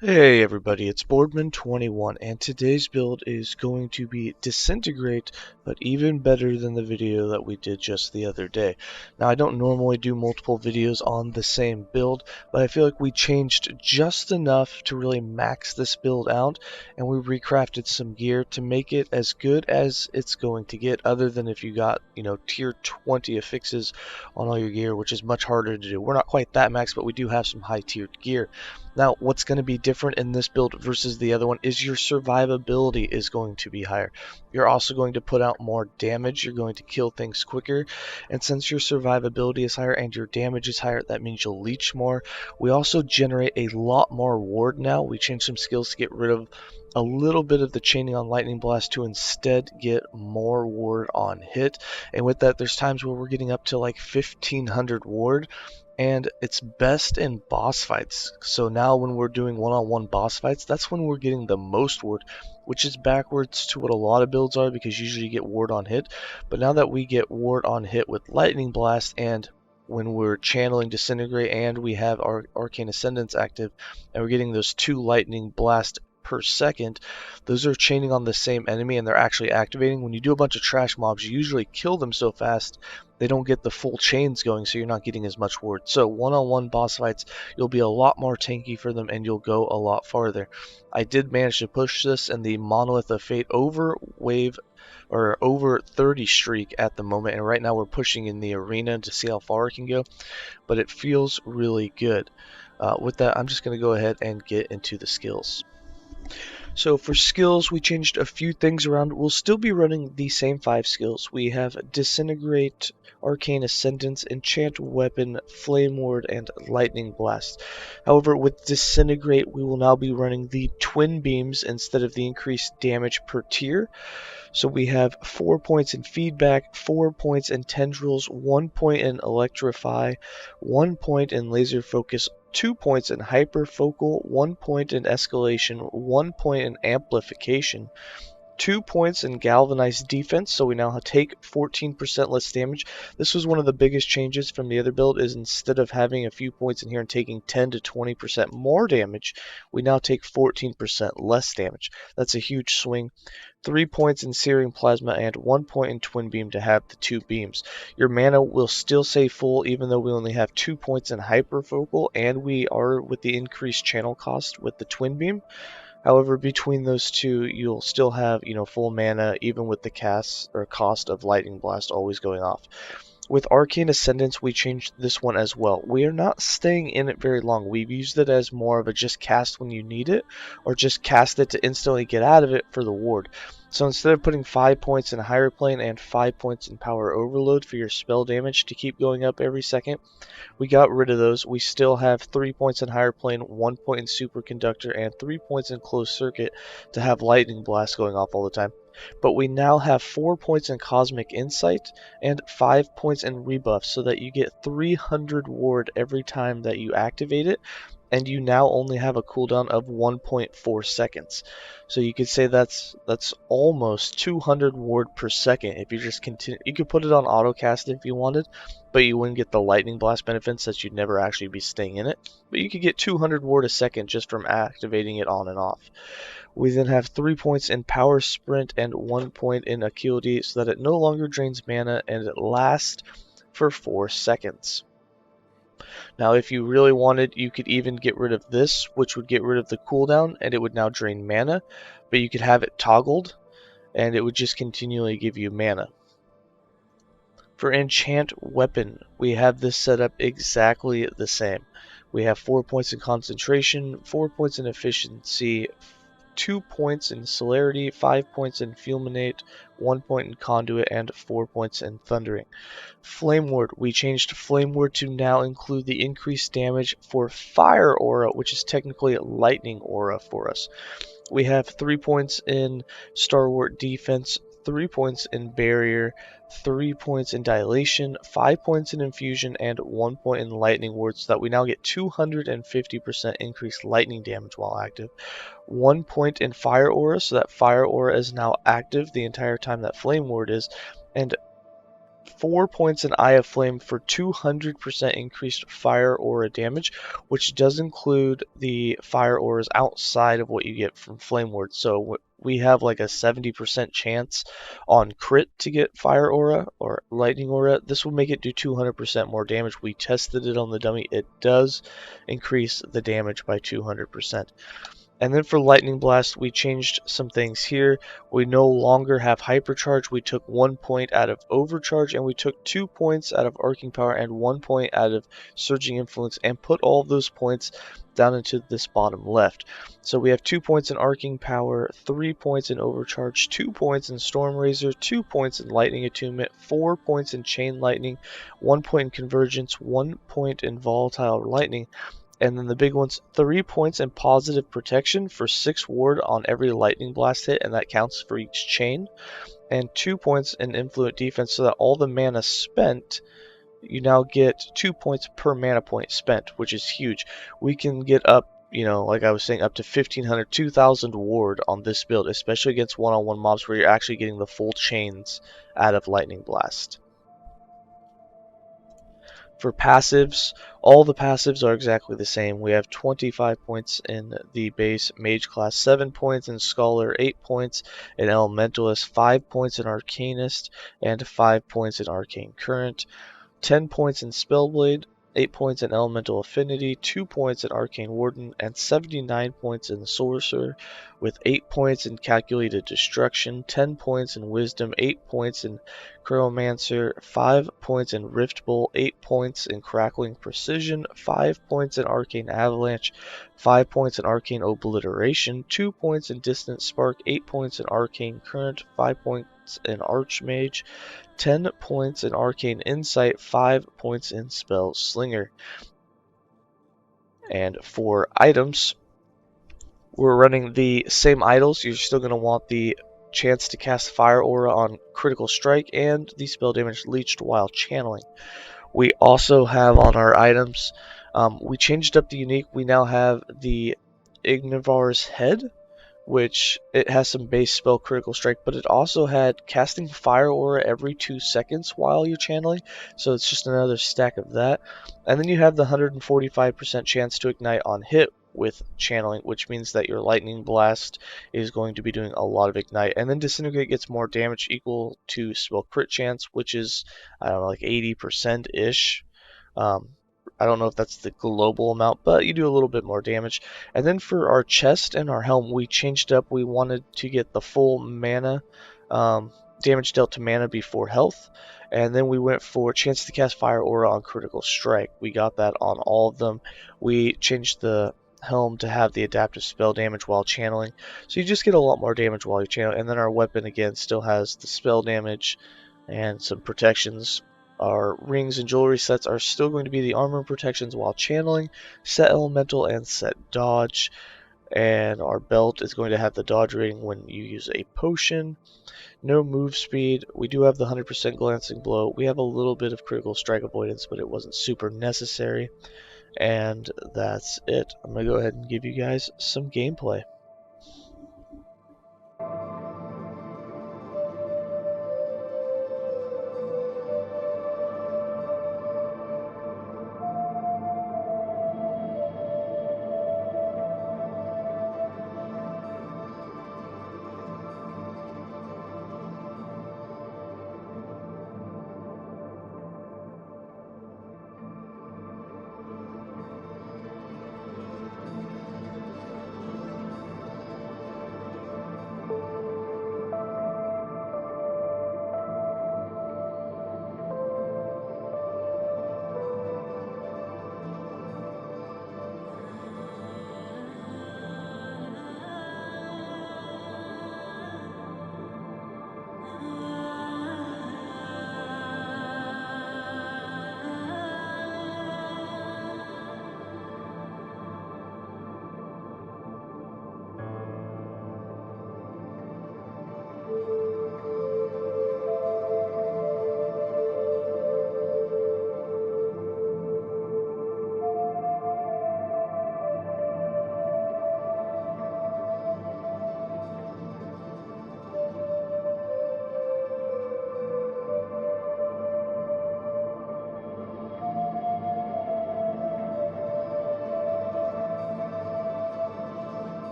Hey everybody, it's Boardman21 and today's build is going to be Disintegrate, but even better than the video that we did just the other day. Now I don't normally do multiple videos on the same build, but I feel like we changed just enough to really max this build out, and we recrafted some gear to make it as good as it's going to get, other than if you got, tier 20 affixes on all your gear, which is much harder to do. We're not quite that max, but we do have some high tiered gear. Now, what's going to be different in this build versus the other one is your survivability is going to be higher. You're also going to put out more damage. You're going to kill things quicker. And since your survivability is higher and your damage is higher, that means you'll leech more. We also generate a lot more ward now. We changed some skills to get rid of a little bit of the chaining on lightning blast to instead get more ward on hit. And with that, there's times where we're getting up to like 1500 ward, and it's best in boss fights. So now when we're doing one-on-one boss fights, that's when we're getting the most ward, which is backwards to what a lot of builds are, because usually you get ward on hit. But now that we get ward on hit with lightning blast, and when we're channeling Disintegrate and we have our Arcane Ascendance active, and we're getting those 2 lightning blast per second, those are chaining on the same enemy and they're actually activating. When you do a bunch of trash mobs, you usually kill them so fast they don't get the full chains going, so you're not getting as much ward. So one-on-one boss fights, you'll be a lot more tanky for them and you'll go a lot farther. I did manage to push this in the Monolith of Fate over 30 streak at the moment, and right now we're pushing in the arena to see how far it can go, but it feels really good. With that, I'm just going to go ahead and get into the skills. So for skills, we changed a few things around. We'll still be running the same 5 skills. We have Disintegrate, Arcane Ascendance, Enchant Weapon, Flame Ward, and Lightning Blast. However, with Disintegrate, we will now be running the Twin Beams instead of the increased damage per tier. So we have 4 points in Feedback, 4 points in Tendrils, 1 point in Electrify, 1 point in Laser Focus, 2 points in Hyperfocal, 1 point in Escalation, 1 point in Amplification, 2 points in Galvanized Defense, so we now take 14% less damage. This was one of the biggest changes from the other build, is instead of having a few points in here and taking 10 to 20% more damage, we now take 14% less damage. That's a huge swing. 3 points in Searing Plasma and 1 point in Twin Beam to have the 2 beams. Your mana will still stay full even though we only have 2 points in Hyperfocal, and we are with the increased channel cost with the Twin Beam. However, between those two, you'll still have, full mana, even with the cast or cost of Lightning Blast always going off. With Arcane Ascendance, we changed this one as well. We are not staying in it very long. We've used it as more of a just cast when you need it, or just cast it to instantly get out of it for the ward. So instead of putting 5 points in Higher Plane and 5 points in Power Overload for your spell damage to keep going up every second, we got rid of those. We still have 3 points in Higher Plane, 1 point in Superconductor, and 3 points in Closed Circuit to have Lightning Blast going off all the time. But we now have 4 points in Cosmic Insight and 5 points in Rebuff, so that you get 300 ward every time that you activate it, and you now only have a cooldown of 1.4 seconds. So you could say that's almost 200 ward per second if you just continue. You could put it on autocast if you wanted, but you wouldn't get the lightning blast benefits, that you'd never actually be staying in it. But you could get 200 ward a second just from activating it on and off. We then have 3 points in Power Sprint and 1 point in Acuity, so that it no longer drains mana and it lasts for 4 seconds. Now, if you really wanted, you could even get rid of this, which would get rid of the cooldown, and it would now drain mana, but you could have it toggled, and it would just continually give you mana. For Enchant Weapon, we have this set up exactly the same. We have 4 points in Concentration, 4 points in Efficiency, 2 points in Celerity, 5 points in Fulminate, 1 point in Conduit, and 4 points in Thundering. Flame Ward, we changed Flame Ward to now include the increased damage for Fire Aura, which is technically a Lightning Aura for us. We have 3 points in Stalwart Defense, 3 points in Barrier, 3 points in Dilation, 5 points in Infusion, and 1 point in Lightning Ward, so that we now get 250% increased lightning damage while active. 1 point in Fire Aura, so that Fire Aura is now active the entire time that Flame Ward is, and 4 points in Eye of Flame for 200% increased fire aura damage, which does include the fire auras outside of what you get from Flame Ward. So we have like a 70% chance on crit to get fire aura or lightning aura. This will make it do 200% more damage. We tested it on the dummy. It does increase the damage by 200%. And then for Lightning Blast, we changed some things here. We no longer have Hypercharge. We took 1 point out of Overcharge, and we took 2 points out of Arcane Power and 1 point out of Surging Influence, and put all of those points down into this bottom left. So we have 2 points in Arcane Power, 3 points in Overcharge, 2 points in Storm Razor, 2 points in Lightning Attunement, 4 points in Chain Lightning, 1 point in Convergence, 1 point in Volatile Lightning, and then the big ones, 3 points in Positive Protection for 6 ward on every Lightning Blast hit, and that counts for each chain, and 2 points in Influent Defense, so that all the mana spent, you now get 2 points per mana point spent, which is huge. We can get up, like I was saying, up to 1500, 2000 ward on this build, especially against one-on-one mobs where you're actually getting the full chains out of Lightning Blast. For passives, all the passives are exactly the same. We have 25 points in the base Mage class, 7 points in Scholar, 8 points in Elementalist, 5 points in Arcanist, and 5 points in Arcane Current, 10 points in Spellblade, 8 points in Elemental Affinity, 2 points in Arcane Warden, and 79 points in Sorcerer, with 8 points in Calculated Destruction, 10 points in Wisdom, 8 points in Chromancer, 5 points in Rift Bolt, 8 points in Crackling Precision, 5 points in Arcane Avalanche, 5 points in Arcane Obliteration, 2 points in Distant Spark, 8 points in Arcane Current, 5 points in Archmage, 10 points in Arcane Insight, 5 points in Spell Slinger. And for items, we're running the same idols. You're still going to want the chance to cast Fire Aura on Critical Strike and the spell damage leached while channeling. We also have on our items, we changed up the unique. We now have the Ignivar's Head, which it has some base spell Critical Strike, but it also had casting Fire Aura every 2 seconds while you're channeling, so it's just another stack of that. And then you have the 145% chance to ignite on hit with channeling, which means that your Lightning Blast is going to be doing a lot of ignite. And then Disintegrate gets more damage equal to spell crit chance, which is, I don't know, like 80%-ish. I don't know if that's the global amount, but you do a little bit more damage. And then for our chest and our helm, we changed up. We wanted to get the full mana, damage dealt to mana before health. And then we went for chance to cast Fire Aura on Critical Strike. We got that on all of them. We changed the helm to have the adaptive spell damage while channeling. So you just get a lot more damage while you channel. And then our weapon, again, still has the spell damage and some protections. Our rings and jewelry sets are still going to be the armor protections while channeling, set elemental and set dodge, and our belt is going to have the dodge rating when you use a potion. No move speed. We do have the 100% glancing blow. We have a little bit of critical strike avoidance, but it wasn't super necessary. And that's it. I'm going to go ahead and give you guys some gameplay.